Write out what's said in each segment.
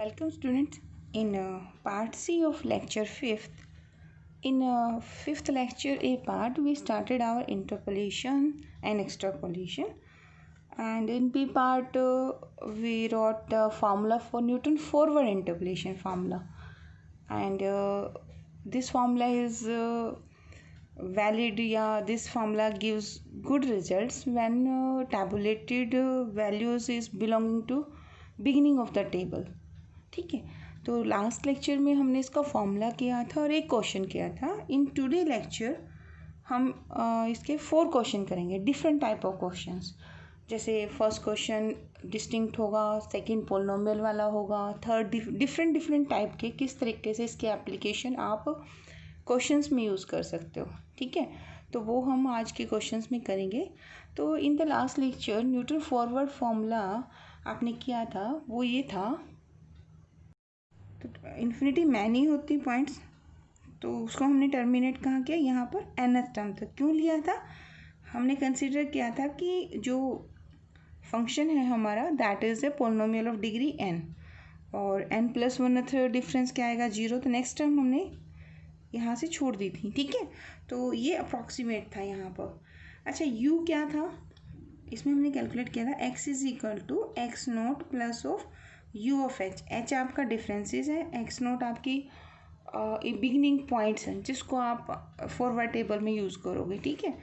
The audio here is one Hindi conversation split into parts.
Welcome students in part C of lecture 5th. In 5th lecture A part we started our interpolation and extrapolation, and in B part we wrote the formula for Newton forward interpolation formula, and this formula is valid. This formula gives good results when tabulated values is belonging to beginning of the table. ठीक है, तो लास्ट लेक्चर में हमने इसका फॉर्मूला किया था और एक क्वेश्चन किया था. इन टुडे लेक्चर हम इसके 4 क्वेश्चन करेंगे, डिफरेंट टाइप ऑफ क्वेश्चंस. जैसे फर्स्ट क्वेश्चन डिस्टिंक्ट होगा, सेकंड पोलिनोमियल वाला होगा, थर्ड डिफरेंट टाइप के किस तरीके से इसके एप्लीकेशन आप क्वेश्चंस में यूज़ कर सकते हो. ठीक है, तो वो हम आज के क्वेश्चंस में करेंगे. तो in the last lecture Newton forward formula आपने किया था, वो ये था. तो इन्फिनिटी मैनी होती पॉइंट्स, तो उसको हमने टर्मिनेट कहाँ किया, यहाँ पर nth टर्म तक क्यों लिया था. हमने कंसीडर किया था कि जो फंक्शन है हमारा that is a polynomial of degree n, और n+1 डिफरेंस क्या आएगा 0. तो नेक्स्ट टर्म हमने यहाँ से छोड़ दी थी. ठीक है, तो ये अप्रॉक्सीमेट था यहाँ पर. अच्छा, u क्या था, इसमें हमने कैलकुलेट किया था x = x0 plus of u of h आपका डिफरेंसेस है, x0 आपकी बिगनिंग पॉइंट्स हैं जिसको आप फॉरवर्ड टेबल में यूज़ करोगे. ठीक है,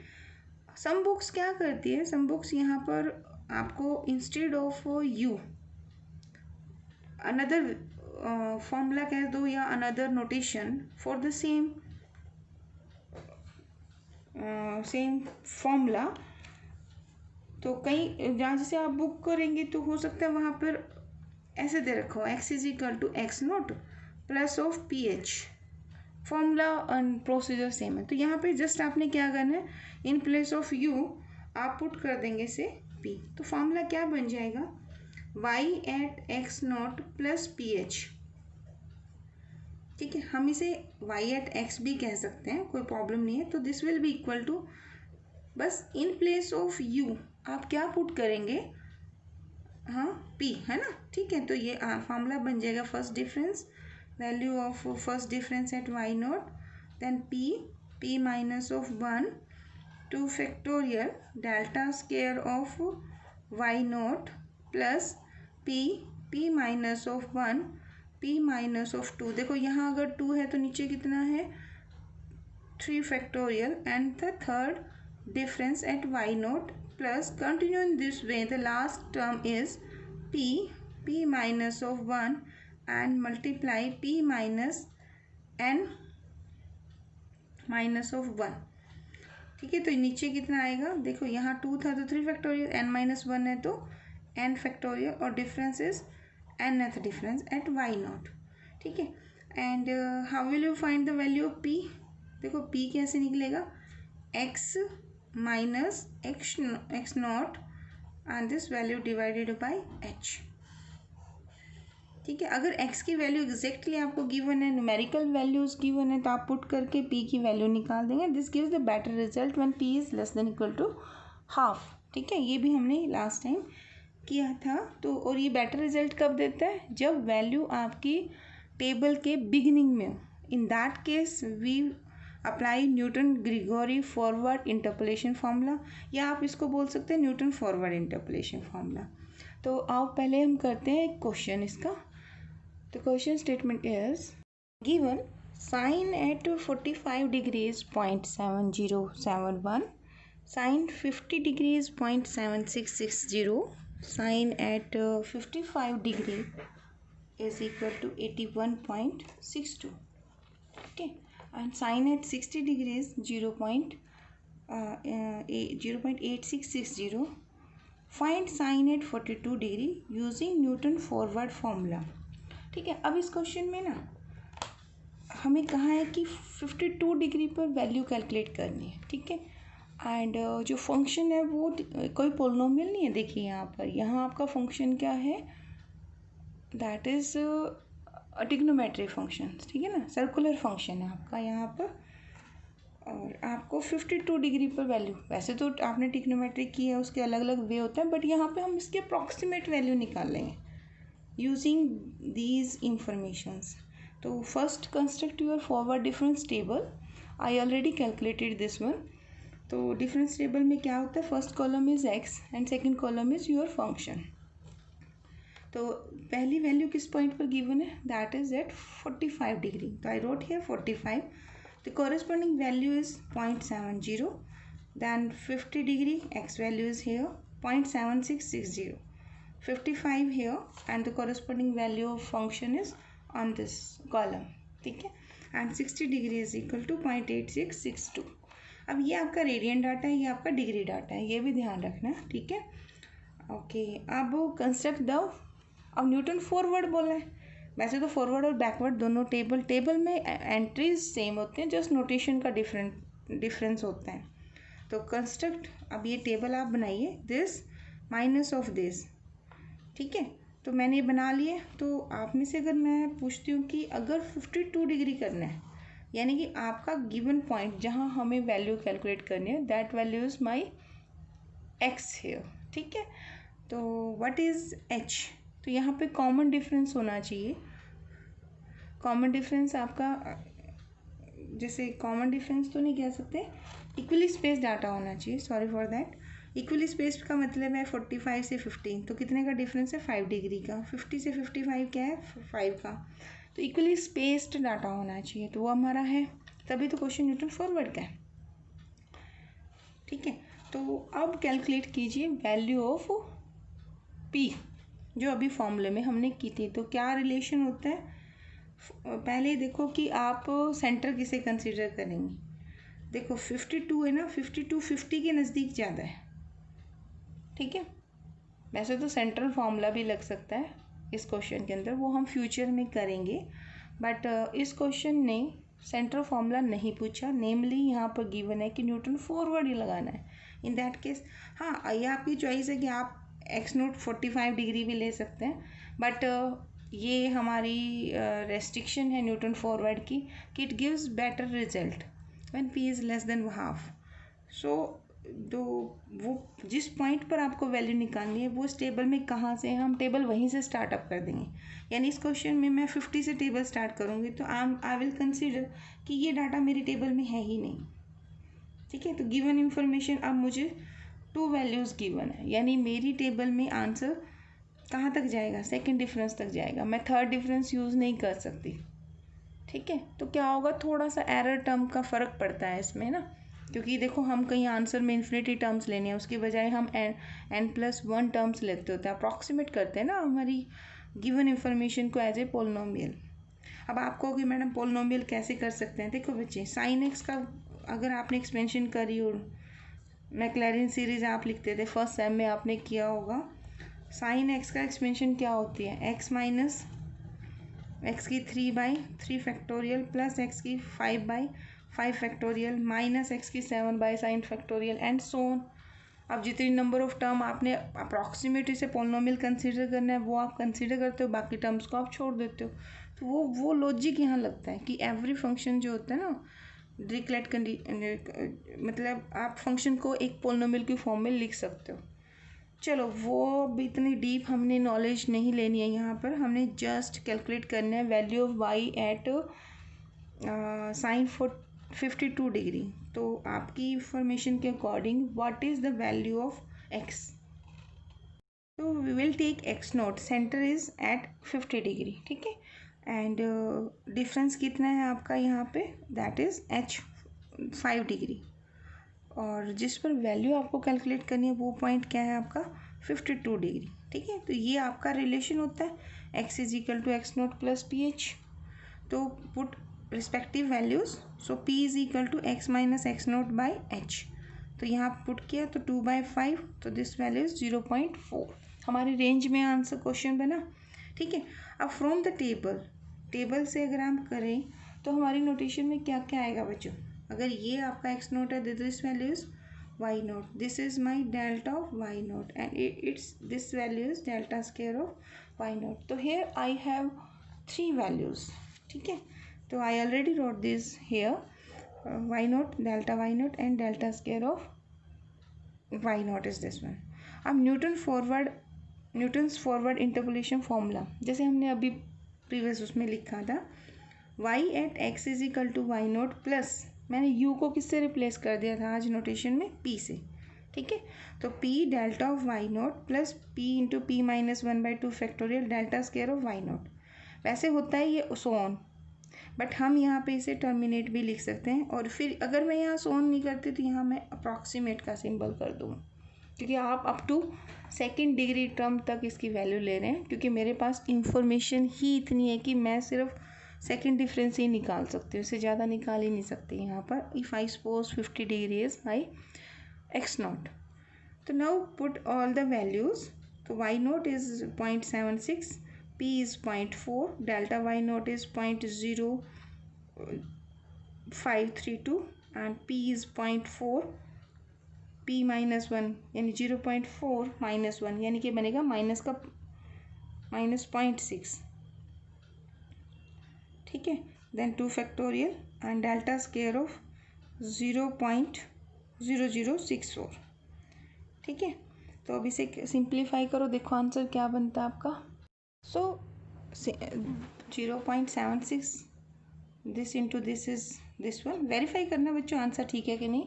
सम बुक्स क्या करती है, सम बुक्स यहाँ पर आपको instead of u another formula कह दो या another notation for the same formula. तो कहीं जहाँ जैसे आप बुक करेंगे तो हो सकता है वहाँ पर ऐसे दे रखो x = x0 plus of ph. Formula and procedure same है. तो यहाँ पे जस्ट आपने क्या करना है, इन प्लेस ऑफ u आप पुट कर देंगे से p. तो फॉर्मूला क्या बन जाएगा, y at x0 plus ph. ठीक है, हम इसे y at x भी कह सकते हैं, कोई प्रॉब्लम नहीं है. तो this will be equal to, बस इन प्लेस ऑफ u आप क्या पुट करेंगे, हाँ p है ना. ठीक है, तो ये फॉर्मूला बन जाएगा first difference, value of first difference at y0, then p minus of 1 2 factorial delta square of y0 plus p minus of 1 p minus of 2. देखो यहाँ अगर 2 है तो नीचे कितना है 3 factorial, and the third difference at y0 plus continue in this way. The last term is p minus of 1 and multiply p minus n minus of 1. ठीक है, तो नीचे कितना आएगा, देखो यहाँ 2 था तो 3 फैक्टोरियल, n-1 है तो n फैक्टोरियल, और difference is nth difference at y0. ठीक है, and how will you find the value of p. देखो p कैसे निकलेगा, x minus x0 and this value divided by h. ठीक है, अगर x की वैल्यू एग्जैक्टली आपको गिवन है, न्यूमेरिकल वैल्यूज गिवन है, तो आप पुट करके p की वैल्यू निकाल देंगे. This gives the better result when p is less than equal to half. ठीक है, ये भी हमने लास्ट टाइम किया था. तो और ये बेटर रिजल्ट कब देता है, जब वैल्यू आपकी टेबल के बिगिनिंग में हो. In that case we apply Newton Gregory forward interpolation formula, या आप इसको बोल सकते हैं न्यूटन फॉरवर्ड इंटरपोलेशन फार्मूला. तो आओ पहले हम करते हैं एक क्वेश्चन इसका. तो question statement is given sine at 45 degrees 0.7071, sine 50 degrees 0.7660, sine at 55 degree is equal to 81.62. Okay, and sine at 60 degrees 0.8660. find sine at 42 degree using Newton forward formula. ठीक है, अब इस क्वेश्चन में ना हमें कहा है कि 52 डिग्री पर वैल्यू कैलकुलेट करनी है. ठीक है, एंड जो फंक्शन है वो कोई पोलिनोमियल नहीं है. देखिए यहाँ आपका फंक्शन क्या है, दैट इज़ ट्रिग्नोमेट्री फंक्शन. ठीक है ना, सर्कुलर फंक्शन है आपका यहाँ पर, और आपको 52 डिग्री पर वैल्यू, वैसे तो आपने ट्रिग्नोमेट्री की है उसके अलग अलग वे होता है, बट यहाँ पे हम इसके अप्रॉक्सीमेट वैल्यू निकाल लेंगे. using these informations. So first construct your forward difference table. I already calculated this one. तो डिफरेंस टेबल में क्या होता है, first column is x and second column is your function. तो पहली वैल्यू किस पॉइंट पर गिवन है, दैट इज एट 45 डिग्री. तो I wrote here 45. The corresponding value is 0.70. Then 50 degree x value is here 0.7660. 55 here and the corresponding value of function is on this column. ठीक है, and 60 degree is equal to 0.8662. अब ये आपका रेडियन डाटा है, ये आपका डिग्री डाटा है, ये भी ध्यान रखना. ठीक है, ओके. अब कंस्ट्रक्ट द, अब न्यूटन फॉरवर्ड बोला है. वैसे तो फॉरवर्ड और बैकवर्ड दोनों टेबल में एंट्रीज सेम होते हैं, जस्ट नोटेशन का डिफरेंस होता है. तो कंस्ट्रक्ट, अब ये टेबल आप बनाइए, दिस माइनस ऑफ दिस. ठीक है, तो मैंने ये बना लिए. तो आप में से अगर मैं पूछती हूँ कि अगर 52 डिग्री करना है, यानी कि आपका गिवन पॉइंट जहाँ हमें वैल्यू कैलकुलेट करनी है, that value is my x here. ठीक है, तो व्हाट इज एच. तो यहाँ पे कॉमन डिफरेंस होना चाहिए. कॉमन डिफरेंस आपका, जैसे कॉमन डिफरेंस तो नहीं कह सकते, इक्वली स्पेस डाटा होना चाहिए. Sorry for that. Equally space का मतलब है 45 से 15, तो कितने का डिफरेंस है, 5 डिग्री का. 50 से 55 क्या है, 5 का. तो इक्वली स्पेस्ड डाटा होना चाहिए, तो वो हमारा है, तभी तो क्वेश्चन न्यूटन फॉरवर्ड का है. ठीक है, तो अब कैलकुलेट कीजिए वैल्यू ऑफ पी, जो अभी फॉर्मूले में हमने की थी. तो क्या रिलेशन होता है, पहले देखो कि आप सेंटर किसे कंसिडर करेंगे. देखो 52 है ना, 52 50 के नज़दीक ज़्यादा है. ठीक है, वैसे तो सेंट्रल फॉर्मूला भी लग सकता है इस क्वेश्चन के अंदर, वो हम फ्यूचर में करेंगे. बट इस क्वेश्चन ने सेंट्रल फॉर्मूला नहीं पूछा, नेमली यहाँ पर गिवन है कि न्यूटन फॉरवर्ड ही लगाना है. इन दैट केस हाँ, ये आपकी चॉइस है कि आप एक्स नोट 45 डिग्री भी ले सकते हैं. बट ये हमारी रेस्ट्रिक्शन है न्यूटन फॉरवर्ड की, कि it gives better result when p is less than half. So तो वो जिस पॉइंट पर आपको वैल्यू निकालनी है, वो इस टेबल में कहाँ से, हम टेबल वहीं से स्टार्टअप कर देंगे. यानी इस क्वेश्चन में मैं 50 से टेबल स्टार्ट करूँगी, तो आई विल कंसीडर कि ये डाटा मेरी टेबल में है ही नहीं. ठीक है, तो गिवन इंफॉर्मेशन, अब मुझे 2 वैल्यूज़ गिवन है, यानी मेरी टेबल में आंसर कहाँ तक जाएगा, सेकेंड डिफरेंस तक जाएगा. मैं थर्ड डिफरेंस यूज़ नहीं कर सकती. ठीक है, तो क्या होगा, थोड़ा सा एरर टर्म का फ़र्क पड़ता है इसमें ना, क्योंकि देखो हम कहीं आंसर में इन्फिनिटी टर्म्स लेने हैं, उसके बजाय हम n+1 टर्म्स लेते होते हैं, अप्रॉक्सीमेट करते हैं ना हमारी गिवन इंफॉर्मेशन को एज ए पोलिनोमियल. अब आप कहोगे मैडम पोलिनोमियल कैसे कर सकते हैं. देखो बच्चे, साइन एक्स का अगर आपने एक्सपेंशन करी हो, मैक्लैरिन सीरीज आप लिखते थे फर्स्ट सेम में, आपने किया होगा. साइन एक्स का एक्सपेंशन क्या होती है, एक्स माइनस एक्स की 3/3 फैक्टोरियल प्लस एक्स की 5/5 फैक्टोरियल माइनस एक्स की 7/sin factorial and so on. अब जितनी नंबर ऑफ टर्म आपने अप्रॉक्सीमेट इसे पोलिनोमियल कंसीडर करना है, वो आप कंसीडर करते हो, बाकी टर्म्स को आप छोड़ देते हो. तो वो लॉजिक यहाँ लगता है कि एवरी फंक्शन जो होता है ना, डिरिचलेट मतलब आप फंक्शन को एक पोलिनोमियल की फॉर्म में लिख सकते हो. चलो, वो भी इतनी डीप हमने नॉलेज नहीं लेनी है यहाँ पर, हमने जस्ट कैलकुलेट करना है value of y at sine 52 degree. तो आपकी इंफॉर्मेशन के according what is the value of x. तो we will take x naught, centre is at 50 degree. ठीक है, एंड डिफरेंस कितना है आपका यहाँ पे, दैट इज़ एच 5 डिग्री. और जिस पर वैल्यू आपको कैलकुलेट करनी है, वो पॉइंट क्या है आपका, 52 डिग्री. ठीक है, तो ये आपका रिलेशन होता है x is equal to x naught plus p h. तो put respective values. So p is equal to x minus x naught by h. तो यहाँ पुट किया तो 2/5, तो दिस वैल्यू इज 0.4. हमारी रेंज में आंसर क्वेश्चन बना. ठीक है, अब फ्रॉम द टेबल से अगर हम करें तो हमारी नोटेशन में क्या क्या आएगा बच्चों. अगर ये आपका एक्स नोट है, this value is y naught, this is my delta of y naught and it's this value is delta square of y naught. तो हेयर आई हैव 3 वैल्यूज. ठीक है, तो I already wrote this here, y naught, delta y naught and delta square of y naught is this one. अब Newton forward Newton's forward interpolation formula, जैसे हमने अभी प्रीवियस उसमें लिखा था y at x is equal to y naught plus, मैंने u को किससे रिप्लेस कर दिया था आज नोटेशन में, p से। ठीक है, तो p delta of y naught plus p into p minus 1/2 factorial delta square of y naught. वैसे होता है ये सो ऑन, बट हम यहाँ पे इसे टर्मिनेट भी लिख सकते हैं। और फिर अगर मैं यहाँ सो ऑन नहीं करती तो यहाँ मैं अप्रॉक्सीमेट का सिंबल कर दूँ, क्योंकि आप up to second degree term तक इसकी वैल्यू ले रहे हैं, क्योंकि मेरे पास इंफॉर्मेशन ही इतनी है कि मैं सिर्फ सेकेंड डिफरेंस ही निकाल सकती हूँ, इससे ज़्यादा निकाल ही नहीं सकती यहाँ पर। If I suppose 50 degree is by x naught, तो now put all the values. तो y naught is 0.76, p is 0.4, delta y naught is 0.0532 and p is 0.4, p minus 1 यानी 0.4 minus 1 यानी कि बनेगा माइनस का -0.6। ठीक है, then 2 factorial and delta square of 0.0064। ठीक है, तो अब इसे सिंप्लीफाई करो, देखो आंसर क्या बनता है आपका। सो 0.76 this into this is this one. Verify करना बच्चों आंसर ठीक है कि नहीं।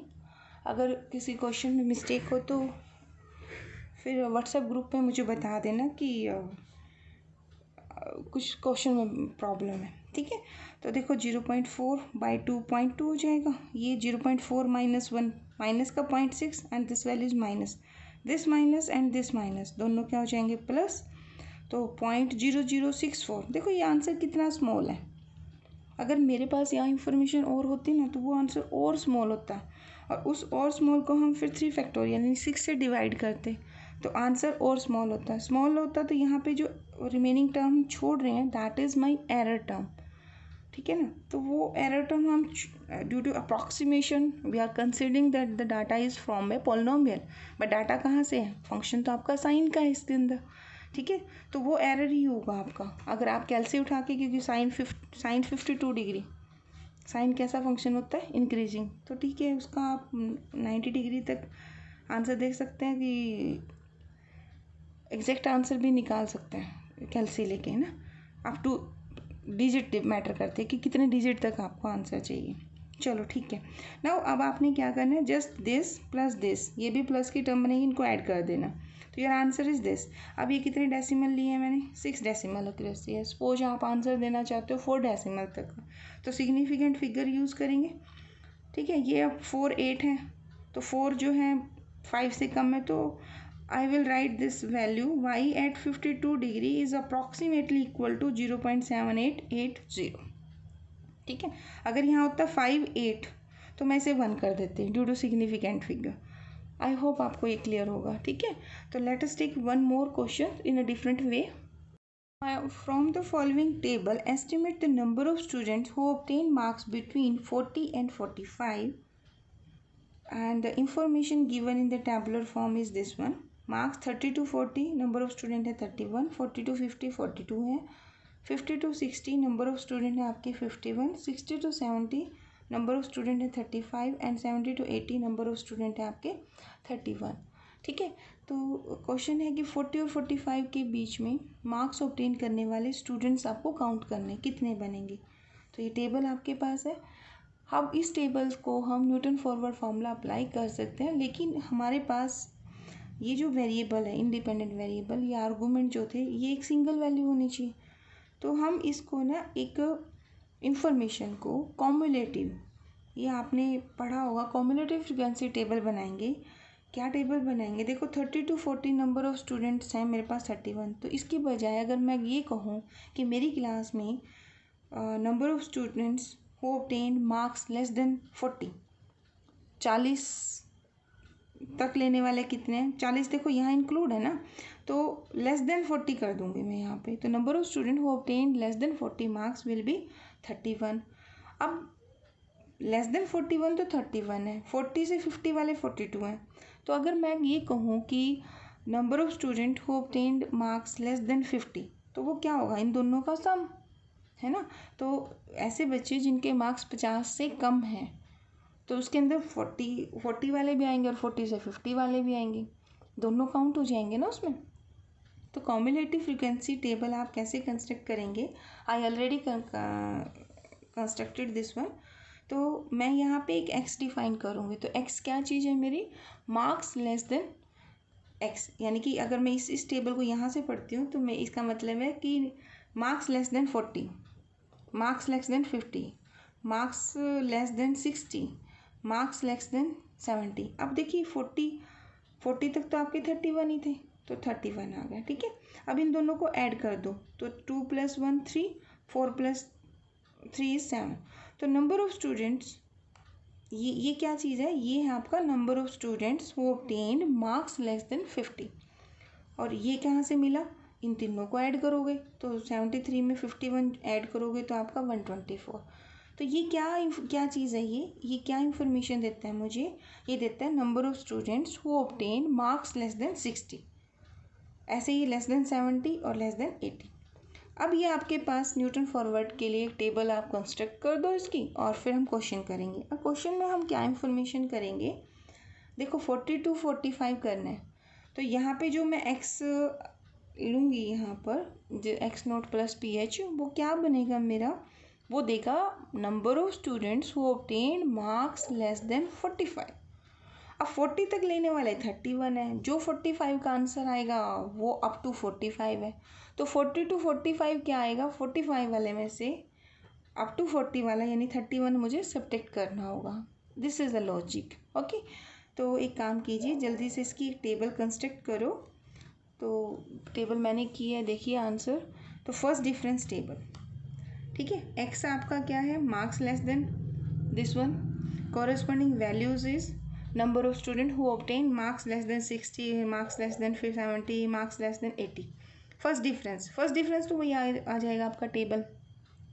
अगर किसी क्वेश्चन में मिस्टेक हो तो फिर व्हाट्सएप ग्रुप पे मुझे बता देना कि कुछ क्वेश्चन में प्रॉब्लम है। ठीक है, तो देखो 0.4 बाई 2.2 हो जाएगा, ये 0.4 माइनस 1 माइनस का 0.6 and this value is minus, this minus and this minus दोनों क्या हो जाएंगे प्लस, तो 0.0064। देखो ये आंसर कितना स्मॉल है, अगर मेरे पास यहाँ इंफॉर्मेशन और होती ना तो वो आंसर और स्मॉल होता, और उस और स्मॉल को हम फिर 3 फैक्टोरियल यानी 6 से डिवाइड करते तो आंसर और स्मॉल होता। स्मॉल होता तो यहाँ पे जो रिमेनिंग टर्म छोड़ रहे हैं that is my error term. ठीक है ना, तो वो एरर टर्म हम due to approximation we are considering that the data is from a polynomial, but data कहाँ से है, फंक्शन तो आपका साइन का है इसके अंदर। ठीक है, तो वो एरर ही होगा आपका। अगर आप कैलसी उठा के, क्योंकि साइन 52 डिग्री, साइन कैसा फंक्शन होता है इंक्रीजिंग, तो ठीक है उसका आप 90 डिग्री तक आंसर देख सकते हैं कि एग्जैक्ट आंसर भी निकाल सकते हैं कैलसी लेके, है ना। अप टू डिजिट मैटर करते हैं कि कितने डिजिट तक आपको आंसर चाहिए। चलो ठीक है, नाउ अब आपने क्या करना है, जस्ट दिस प्लस दिस, ये भी प्लस की टर्म बनेगी, इनको ऐड कर देना, तो यार आंसर इज दिस। अब ये कितने डेसिमल लिए हैं मैंने, 6 डेसिमल एक्यूरेसी है। सपोज आप आंसर देना चाहते हो 4 डेसिमल तक, तो सिग्निफिकेंट फिगर यूज़ करेंगे। ठीक है, ये अब 4 8 है, तो 4 जो है 5 से कम है, तो I will write this value y at 52 degree is approximately equal to 0.7880। ठीक है, अगर यहाँ होता 5 8 तो मैं इसे 1 कर देती due to significant figure. I hope आपको ये क्लियर होगा। ठीक है, तो let us take one more question in a different way. From the following table, estimate the number of students who obtain marks between 40 and 45, and the information given in the tabular form is this one। Marks 30 to 40, number of student है 31, 40 to 50 42 है, 50 to 60 नंबर ऑफ स्टूडेंट है आपके 51, 60 to 70 नंबर ऑफ स्टूडेंट है 35 and 70 to 80 number of student है आपके 31। ठीक है, तो क्वेश्चन है कि 40 और 45 के बीच में मार्क्स ऑब्टेन करने वाले स्टूडेंट्स आपको काउंट करने कितने बनेंगे। तो ये टेबल आपके पास है। अब इस टेबल को हम न्यूटन फॉरवर्ड फार्मूला अप्लाई कर सकते हैं, लेकिन हमारे पास ये जो वेरिएबल है इंडिपेंडेंट वेरिएबल, ये आर्गूमेंट जो थे ये एक सिंगल वैल्यू होनी चाहिए। तो हम इसको ना एक इंफॉर्मेशन को कॉम्युलेटिव, ये आपने पढ़ा होगा कॉम्युलेटिव फ्रीक्वेंसी टेबल बनाएंगे। क्या टेबल बनाएंगे, देखो 30 to 40 नंबर ऑफ स्टूडेंट्स हैं, मेरे पास 31, तो इसकी बजाय अगर मैं ये कहूँ कि मेरी क्लास में number of students who obtained marks less then 40, 40 तक लेने वाले कितने हैं, 40 देखो यहाँ इंक्लूड है ना, तो लेस देन 40 कर दूंगी मैं यहाँ पे। तो number of student who obtained less than 40 marks will be 31। अब लेस देन 41 तो 31 है, 40 से 50 वाले 42 हैं। तो अगर मैं ये कहूँ कि number of student who obtained marks less then 50, तो वो क्या होगा, इन दोनों का सम है ना। तो ऐसे बच्चे जिनके मार्क्स 50 से कम हैं तो उसके अंदर 40 वाले भी आएंगे और 40 से 50 वाले भी आएंगे, दोनों काउंट हो जाएंगे ना उसमें। तो कॉम्युलेटिव फ्रीक्वेंसी टेबल आप कैसे कंस्ट्रक्ट करेंगे, I already constructed this one. तो मैं यहाँ पे एक x डिफाइन करूँगी, तो x क्या चीज़ है मेरी, मार्क्स लेस देन x, यानी कि अगर मैं इस टेबल को यहाँ से पढ़ती हूँ तो मैं इसका मतलब है कि marks less then 40, marks less then 50, marks less then 60, marks less then 70। अब देखिए 40 तक तो आपके 31 ही थे, तो 31 आ गया, ठीक है। अब इन दोनों को ऐड कर दो, तो 2 + 1 3, 4 + 3 is 7। तो नंबर ऑफ स्टूडेंट्स, ये क्या चीज़ है, ये है आपका number of students who obtained marks less then 50। और ये कहाँ से मिला, इन तीनों को ऐड करोगे तो 73 में 51 ऐड करोगे तो आपका 124। तो ये क्या चीज़ है, ये क्या इन्फॉर्मेशन देता है मुझे, ये देता है number of students who obtain marks less then 60, ऐसे ही लेस देन 70 और लेस देन 80। अब ये आपके पास न्यूटन फॉरवर्ड के लिए एक टेबल आप कंस्ट्रक्ट कर दो इसकी, और फिर हम क्वेश्चन करेंगे। अब क्वेश्चन में हम क्या इन्फॉर्मेशन करेंगे, देखो 40 to 45 करना है, तो यहाँ पे जो मैं x लूँगी, यहाँ पर जो x0 + ph, वो क्या बनेगा मेरा, वो देगा number of students who obtain marks less than 45। अब 40 तक लेने वाले 31 है, जो 45 का आंसर आएगा वो अप टू 45 है। तो 40 to 45 क्या आएगा, 45 वाले में से अप टू 40 वाला यानी 31 मुझे सब्ट्रैक्ट करना होगा। This is the logic, okay. तो एक काम कीजिए, जल्दी से इसकी एक टेबल कंस्ट्रक्ट करो। तो टेबल मैंने की है, देखिए आंसर। तो फर्स्ट डिफरेंस टेबल, ठीक है। एक्स आपका क्या है, marks less then this one, corresponding values is number of student who obtain marks less then 60, marks less then 70, marks less then 80। First difference तो वही आ जाएगा आपका टेबल।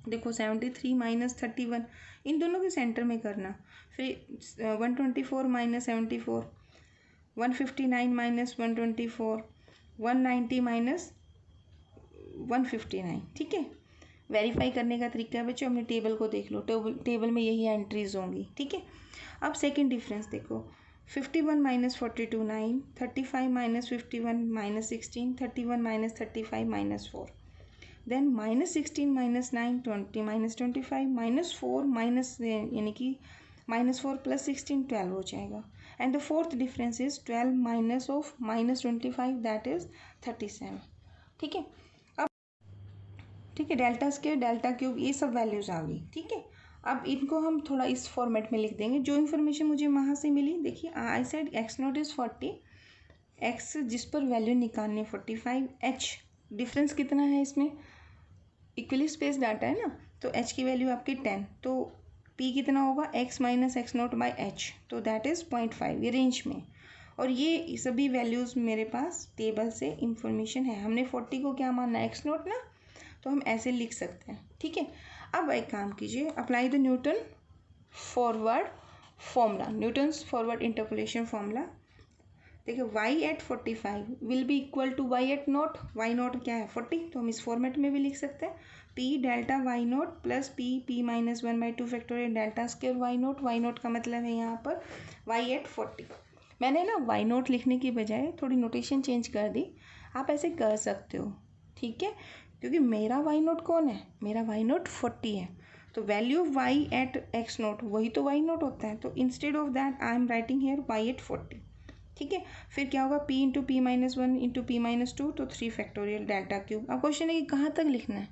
देखो 73 - 31, इन दोनों के सेंटर में करना। फिर 124 - 74, 159 - 124, 190 - 159, ठीक है। वेरीफाई करने का तरीका है बच्चों, अपने टेबल को देख लो, टेबल में यही एंट्रीज होंगी, ठीक है। अब सेकंड डिफरेंस देखो, 51 - 42 9, 35 - 51 - 16, 31 - 35 - 4, देन -16 - 9 20 - 25 -4 यानी कि -4 + 16 12 हो जाएगा। And the fourth difference is 12 - -25 that is 37, ठीक है। अब ठीक है, डेल्टा स्क्वायर डेल्टा क्यूब ये सब वैल्यूज आ गई, ठीक है। अब इनको हम थोड़ा इस फॉर्मेट में लिख देंगे, जो इन्फॉर्मेशन मुझे वहाँ से मिली। देखिए I said x0 is 40, x जिस पर वैल्यू निकालनी 45, h डिफरेंस कितना है इसमें, इक्वली स्पेस डाटा है ना, तो h की वैल्यू आपकी 10, तो p कितना होगा, x - x0/h, तो दैट इज़ 0.5, ये रेंज में। और ये सभी वैल्यूज़ मेरे पास टेबल से इंफॉर्मेशन है। हमने 40 को क्या मानना है, x0 ना, तो हम ऐसे लिख सकते हैं, ठीक है। अब एक काम कीजिए, apply the Newton forward formula, Newton's forward interpolation formula. देखिए y@ 45 will be equal to y@0, y0 क्या है 40, तो हम इस फॉर्मेट में भी लिख सकते हैं, p delta y0 + p -1/2 factorial delta square y0 का मतलब है यहाँ पर y@ 40। मैंने ना y0 लिखने की बजाय थोड़ी नोटेशन चेंज कर दी, आप ऐसे कर सकते हो, ठीक है, क्योंकि मेरा y0 कौन है, मेरा y0 40 है, तो वैल्यू y@ x0 वही तो y0 होता है, तो instead of that I am writing here y@ 40, ठीक है। फिर क्या होगा, p × p - 1 × p - 2, तो 3 फैक्टोरियल डेल्टा क्यूब। अब क्वेश्चन है कि कहाँ तक लिखना है,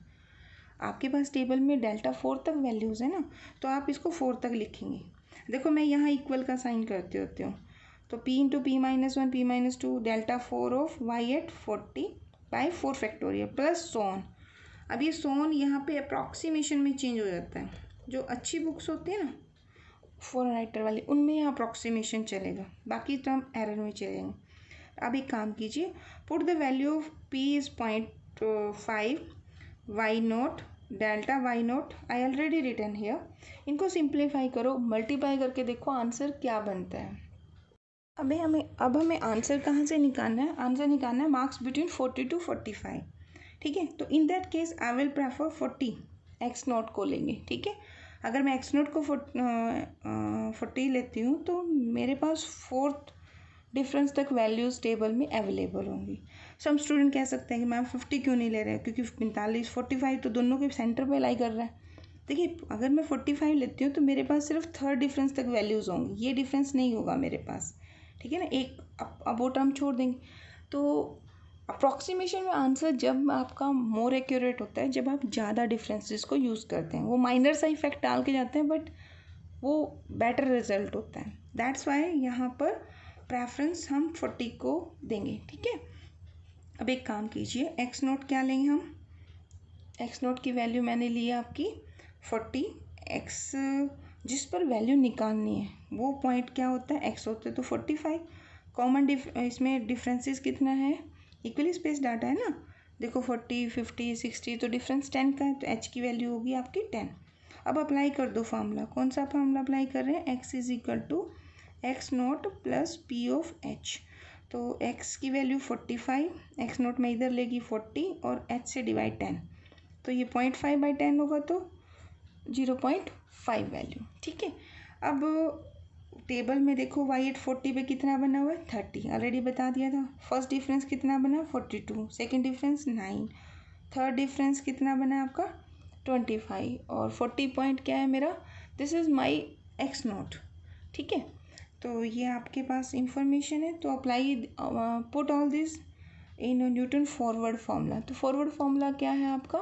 आपके पास टेबल में डेल्टा 4 तक वैल्यूज़ है ना, तो आप इसको 4 तक लिखेंगे। देखो मैं यहाँ इक्वल का साइन करते होते हूँ, तो p × p - 1 p - 2 delta 4 of y@ 40/4 factorial plus so on. अब ये सोन यहाँ पे अप्रॉक्सीमेशन में चेंज हो जाता है, जो अच्छी बुक्स होती है ना 4 राइटर वाली, उनमें यहाँ अप्रॉक्सीमेशन चलेगा, बाकी टर्म एरर में चलेंगे। अब एक काम कीजिए, put the value of p is 0.5, y0 delta y0 I already return here, इनको सिंप्लीफाई करो, मल्टीप्लाई करके देखो आंसर क्या बनता है। अब हमें आंसर कहाँ से निकालना है, आंसर निकालना है मार्क्स बिटवीन 40 to 45, ठीक है। तो इन that case I will prefer 40, x0 को लेंगे, ठीक है। अगर मैं x0 को 40 लेती हूँ तो मेरे पास फोर्थ डिफरेंस तक वैल्यूज़ टेबल में अवेलेबल होंगी। सम स्टूडेंट कह सकते हैं कि मैम 50 क्यों नहीं ले रहे, क्योंकि 45 45 तो दोनों के सेंटर पे लाई कर रहा है। देखिए अगर मैं 45 लेती हूँ तो मेरे पास सिर्फ थर्ड डिफरेंस तक वैल्यूज़ होंगी, ये डिफरेंस नहीं होगा मेरे पास, ठीक है ना। एक अब वो टर्म छोड़ देंगे। तो अप्रॉक्सीमेशन में आंसर जब आपका मोर एक्यूरेट होता है जब आप ज़्यादा डिफरेंसेस को यूज़ करते हैं। वो माइनर सा इफेक्ट डाल के जाते हैं बट वो बेटर रिजल्ट होता है। दैट्स वाई यहाँ पर प्रेफरेंस हम 40 को देंगे, ठीक है। अब एक काम कीजिए, एक्स नोट क्या लेंगे हम, एक्स नोट की वैल्यू मैंने ली है आपकी 40। एक्स जिस पर वैल्यू निकालनी है वो पॉइंट क्या होता है, एक्स होता है तो 45। कॉमन इसमें डिफरेंसेस कितना है, इक्वली स्पेस डाटा है ना। देखो 40 50 60 तो डिफरेंस 10 का है, तो एच की वैल्यू होगी आपकी 10। अब अप्लाई कर दो फार्मूला, कौन सा फार्मूला अप्लाई कर रहे हैं, x is equal to x naught plus p of h. तो एक्स की वैल्यू 45, एक्स नोट में इधर लेगी 40 और एच से डिवाइड 10, तो ये 0.5/10 होगा तो 0.5 वैल्यू, ठीक है। अब टेबल में देखो y at 40 पे कितना बना हुआ है 30, ऑलरेडी बता दिया था। फर्स्ट डिफरेंस कितना बना 42, सेकंड डिफरेंस 9, थर्ड डिफरेंस कितना बना आपका 25 और 40 पॉइंट क्या है मेरा, this is my x note, ठीक है। तो ये आपके पास इंफॉर्मेशन है। तो apply put all this in newton forward formula. तो फॉरवर्ड फार्मूला क्या है आपका,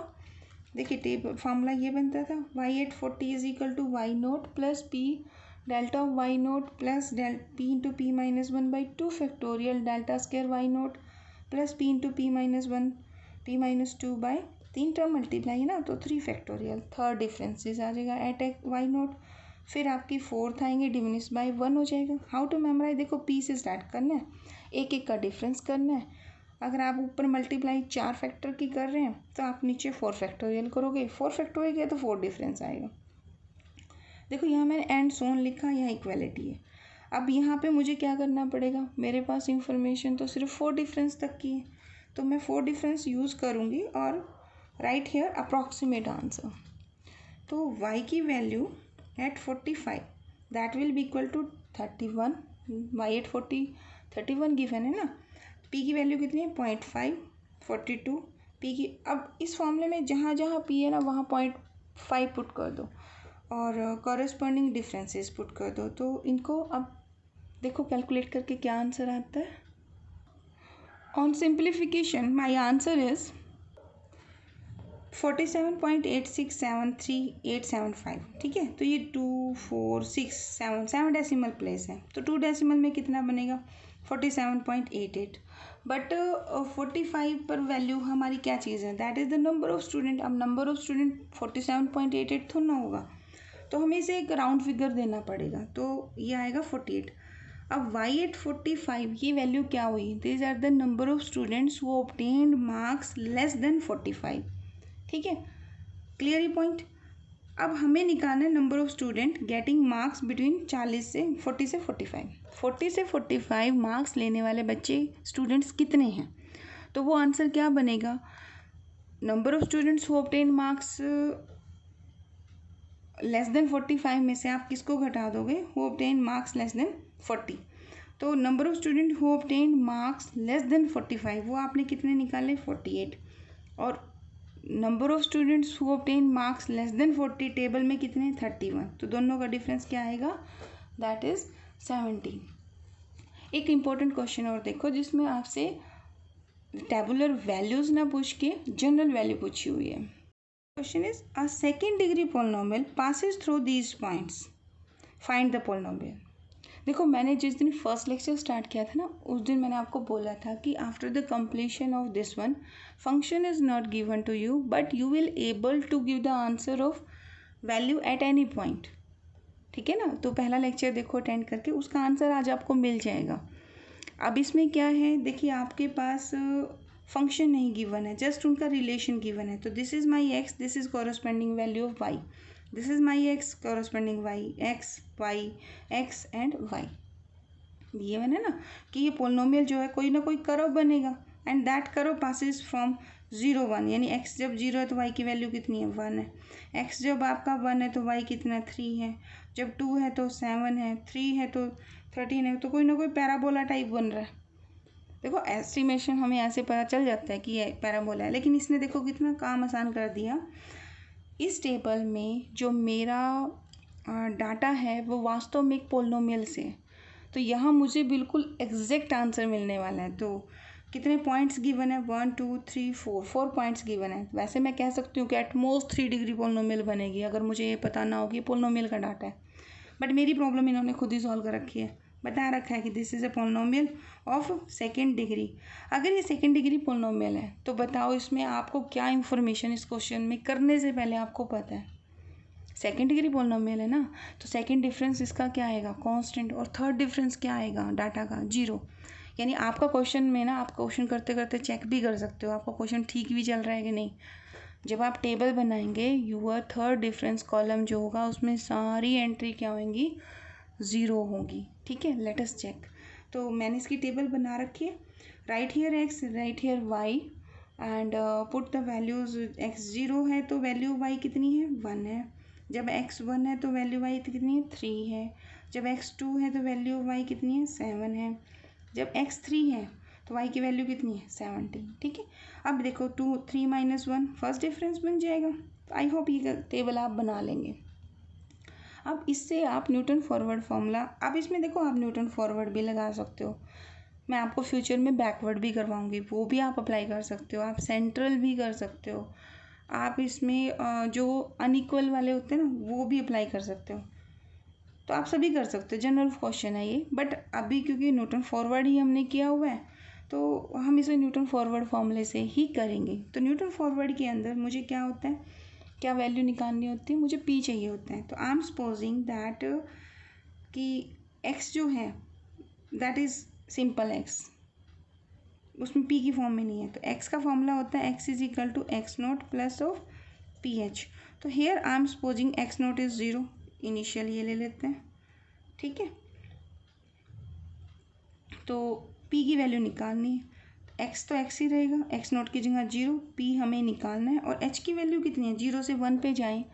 देखिए टेबल फार्मूला ये बनता था y at 40 is equal to y naught plus p delta of y naught plus p into p minus 1/2 factorial delta square y naught plus p into p minus 1 p minus 2 3 term multiply है ना तो 3 फैक्टोरियल। थर्ड डिफरेंसेस आ जाएगा एट वाई नोट, फिर आपकी फोर्थ आएंगे डिमिनिश बाय 1 हो जाएगा। हाउ टू मेमोराइज, देखो पी से स्टार्ट करना है, एक एक का डिफरेंस करना है। अगर आप ऊपर मल्टीप्लाई 4 फैक्टर की कर रहे हैं तो आप नीचे 4 फैक्टोरियल करोगे, 4 फैक्टोरियल किया तो 4 डिफरेंस आएगा। देखो यहाँ मैंने एंड सोन लिखा, यहाँ इक्वलिटी है। अब यहाँ पे मुझे क्या करना पड़ेगा, मेरे पास इंफॉर्मेशन तो सिर्फ 4 डिफरेंस तक की है, तो मैं 4 डिफरेंस यूज़ करूँगी और राइट हेयर अप्रॉक्सीमेट आंसर। तो y की value at 45 that will be equal to 31, y at 40 31 given है ना। p की वैल्यू कितनी है 0.5 42 p की। अब इस फॉर्मूले में जहाँ जहाँ p है ना वहाँ 0.5 पुट कर दो और कॉरेस्पॉन्डिंग डिफरेंसेस पुट कर दो। तो इनको अब देखो कैलकुलेट करके क्या आंसर आता है। On simplification my answer is 47.8673875, ठीक है। तो ये 2 4 6 7 डेसिमल प्लेस है, तो 2 डेसिमल में कितना बनेगा 47.88। बट 45 पर वैल्यू हमारी क्या चीज़ है, that is the number of student. अब नंबर ऑफ स्टूडेंट 47.88 थोड़ा ना होगा, तो हमें इसे एक राउंड फिगर देना पड़ेगा, तो ये आएगा 48। अब y at 45 ये वैल्यू क्या हुई, these are the number of students who obtained marks less than 45, ठीक है। क्लियर ही पॉइंट। अब हमें निकालना है number of student getting marks between 40 से 45 मार्क्स लेने वाले बच्चे स्टूडेंट्स कितने हैं। तो वो आंसर क्या बनेगा, number of students who obtain marks less than 45 में से आप किसको घटा दोगे, who obtain marks less then 40। तो number of student who obtain marks less than 45 वो आपने कितने निकाले 48, और number of students who obtain marks less then 40 table में कितने 31, तो दोनों का डिफरेंस क्या आएगा, दैट इज 17। एक इम्पोर्टेंट क्वेश्चन और देखो जिसमें आपसे टेबुलर वैल्यूज ना पूछ के जनरल वैल्यू पूछी हुई है। Question is a second degree polynomial passes through these points, find the polynomial. देखो मैंने जिस दिन फर्स्ट लेक्चर स्टार्ट किया था ना उस दिन मैंने आपको बोला था कि after the completion of this one function is not given to you but you will able to give the answer of value at any point, ठीक है ना। तो पहला लेक्चर देखो अटेंड करके, उसका आंसर आज आपको मिल जाएगा। अब इसमें क्या है, देखिए आपके पास फंक्शन नहीं गिवन है, जस्ट उनका रिलेशन गिवन है। तो this is my x, this is corresponding value of y, this is my x corresponding y, x y x and y. ये है ना कि ये पोलिनोमियल जो है कोई ना कोई कर्व बनेगा and that curve passes from 0 1, यानी एक्स जब 0 है तो वाई की वैल्यू कितनी है 1 है, एक्स जब आपका 1 है तो वाई कितना 3 है, जब 2 है तो 7 है, 3 है तो 13 है, तो कोई ना कोई पैराबोला टाइप बन रहा है। देखो एस्टिमेशन हमें ऐसे पता चल जाता है कि ये पैराबोला है, लेकिन इसने देखो कितना काम आसान कर दिया। इस टेबल में जो मेरा डाटा है वो वास्तव में एक पोलिनोमियल से है, तो यहाँ मुझे बिल्कुल एग्जैक्ट आंसर मिलने वाला है। तो कितने पॉइंट्स गिवन है, 1 2 3 4 पॉइंट्स गिवन है। वैसे मैं कह सकती हूँ कि एटमोस्ट 3 डिग्री पोलिनोमियल बनेगी अगर मुझे ये पता ना हो कि पोलिनोमियल का डाटा है, बट मेरी प्रॉब्लम इन्होंने खुद ही सॉल्व कर रखी है। बता रखा है कि this is a polynomial of second degree. अगर ये सेकेंड डिग्री पोलिनोमियल है तो बताओ इसमें आपको क्या इन्फॉर्मेशन इस क्वेश्चन में करने से पहले आपको पता है। सेकेंड डिग्री पोलिनोमियल है ना, तो सेकेंड डिफरेंस इसका क्या आएगा, कांस्टेंट, और थर्ड डिफरेंस क्या आएगा डाटा का, 0। यानी आपका क्वेश्चन में ना, आप क्वेश्चन करते करते चेक भी कर सकते हो आपका क्वेश्चन ठीक भी चल रहा है कि नहीं। जब आप टेबल बनाएंगे यूअर थर्ड डिफरेंस कॉलम जो होगा उसमें सारी एंट्री क्या होंगी, 0 होगी। ठीक है, लेट अस चेक। तो मैंने इसकी टेबल बना रखी है। Right here x, right here y and put the values. x 0 है तो वैल्यू y कितनी है, 1 है। जब x 1 है तो वैल्यू y कितनी है, 3 है। जब x 2 है तो वैल्यू y कितनी है, 7 है। जब x 3 है तो y की वैल्यू कितनी है, 17। ठीक है, अब देखो 2 3 - 1 फर्स्ट डिफरेंस बन जाएगा। आई होप ये टेबल आप बना लेंगे। अब इससे आप न्यूटन फॉरवर्ड फॉर्मूला, अब इसमें देखो आप न्यूटन फॉरवर्ड भी लगा सकते हो। मैं आपको फ्यूचर में बैकवर्ड भी करवाऊंगी, वो भी आप अप्लाई कर सकते हो। आप सेंट्रल भी कर सकते हो। आप इसमें जो अनइक्वल वाले होते हैं ना वो भी अप्लाई कर सकते हो। तो आप सभी कर सकते हो, जनरल क्वेश्चन है ये। बट अभी क्योंकि न्यूटन फॉरवर्ड ही हमने किया हुआ है तो हम इसे न्यूटन फॉरवर्ड फॉर्मूले से ही करेंगे। तो न्यूटन फॉरवर्ड के अंदर मुझे क्या होता है, क्या वैल्यू निकालनी होती है, मुझे पी चाहिए होता है। तो आई एम सपोजिंग दैट कि एक्स जो है दैट इज़ सिंपल एक्स, उसमें पी की फॉर्म में नहीं है। तो एक्स का फॉर्मूला होता है x is equal to x naught plus of p h. तो here I am supposing x naught is 0, initial ये ले लेते हैं। ठीक है, तो पी की वैल्यू निकालनी है, एक्स तो एक्स ही रहेगा, एक्स नोट की जगह 0, पी हमें निकालना है। और एच की वैल्यू कितनी है, 0 से 1 पे जाएँ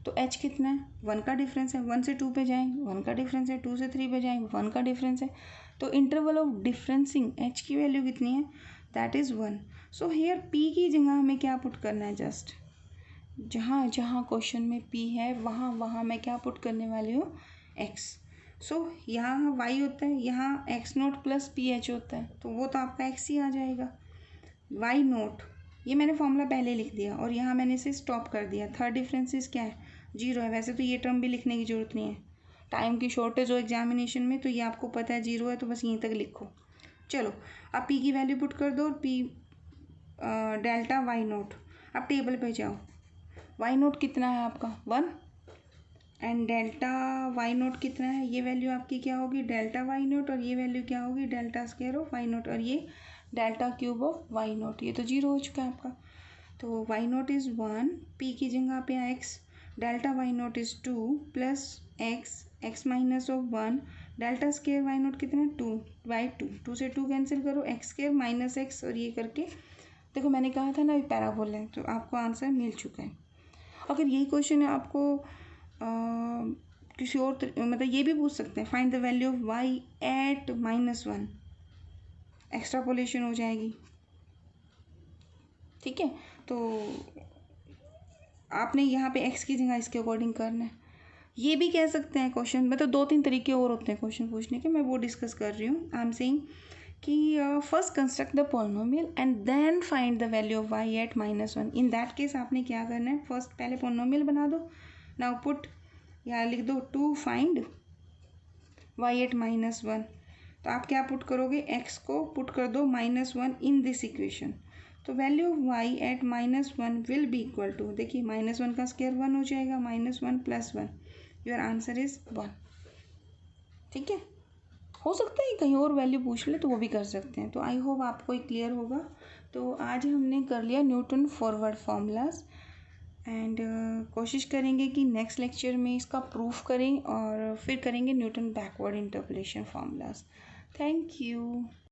तो एच कितना है, 1 का डिफरेंस है। 1 से 2 पे जाएँ 1 का डिफरेंस है। 2 से 3 पे जाएँ 1 का डिफरेंस है। तो इंटरवल ऑफ डिफरेंसिंग एच की वैल्यू कितनी है, that is 1। So here P की जगह हमें क्या पुट करना है, जस्ट जहाँ जहाँ क्वेश्चन में पी है वहाँ वहाँ मैं क्या पुट करने वाली हूँ, एक्स। सो यहाँ वाई होता है, यहाँ x naught plus p H होता है, तो वो तो आपका एक्स ही आ जाएगा। वाई नोट ये मैंने फॉर्मूला पहले लिख दिया और यहाँ मैंने इसे स्टॉप कर दिया। थर्ड डिफरेंसेस क्या है, 0 है। वैसे तो ये टर्म भी लिखने की ज़रूरत नहीं है, टाइम की शॉर्टेज हो एग्जामिनेशन में, तो ये आपको पता है 0 है तो बस यहीं तक लिखो। चलो अब पी की वैल्यू पुट कर दो और पी डेल्टा वाई नोट। अब टेबल पे जाओ, वाई नोट कितना है आपका 1 एंड डेल्टा वाई नोट कितना है, ये वैल्यू आपकी क्या होगी, डेल्टा वाई नोट, और ये वैल्यू क्या होगी, delta square of y naught, और ये delta cube of y naught. ये तो 0 हो चुका है आपका। तो वाई नोट इज़ 1, पी की जगह पे x, delta y naught is 2 plus x, x minus of 1, delta square y naught कितना है 2 बाई 2, 2 से 2 कैंसिल करो, एक्स स्क्वायर माइनस एक्स, और ये करके देखो मैंने कहा था ना ये पैराबोला है, तो आपको आंसर मिल चुका है। अगर यही क्वेश्चन है आपको किसी और मतलब ये भी पूछ सकते हैं, find the value of y at -1, extrapolation हो जाएगी। ठीक है, तो आपने यहाँ पे एक्स की जगह इसके अकॉर्डिंग करना है। ये भी कह सकते हैं क्वेश्चन, मतलब 2-3 तरीके और होते हैं क्वेश्चन पूछने के, मैं वो डिस्कस कर रही हूँ। आई एम सेइंग कि first construct the polynomial and then find the value of y at -1। In that case आपने क्या करना है, फर्स्ट पहले पॉलिनोमियल बना दो। नाउ पुट, यहाँ लिख दो टू फाइंड वाई एट -1। तो आप क्या पुट करोगे, एक्स को पुट कर दो -1 इन दिस इक्वेशन। तो value of y at -1 will be equal to, देखिए -1 का स्क्वायर 1 हो जाएगा, -1 + 1, योर आंसर इज 1। ठीक है, हो सकता है कहीं और वैल्यू पूछ ले तो वो भी कर सकते हैं। तो आई होप आपको क्लियर होगा। तो आज हमने कर लिया न्यूटन फॉरवर्ड फार्मूलाज एंड कोशिश करेंगे कि नेक्स्ट लेक्चर में इसका प्रूफ करें और फिर करेंगे Newton backward interpolation formulas. Thank you.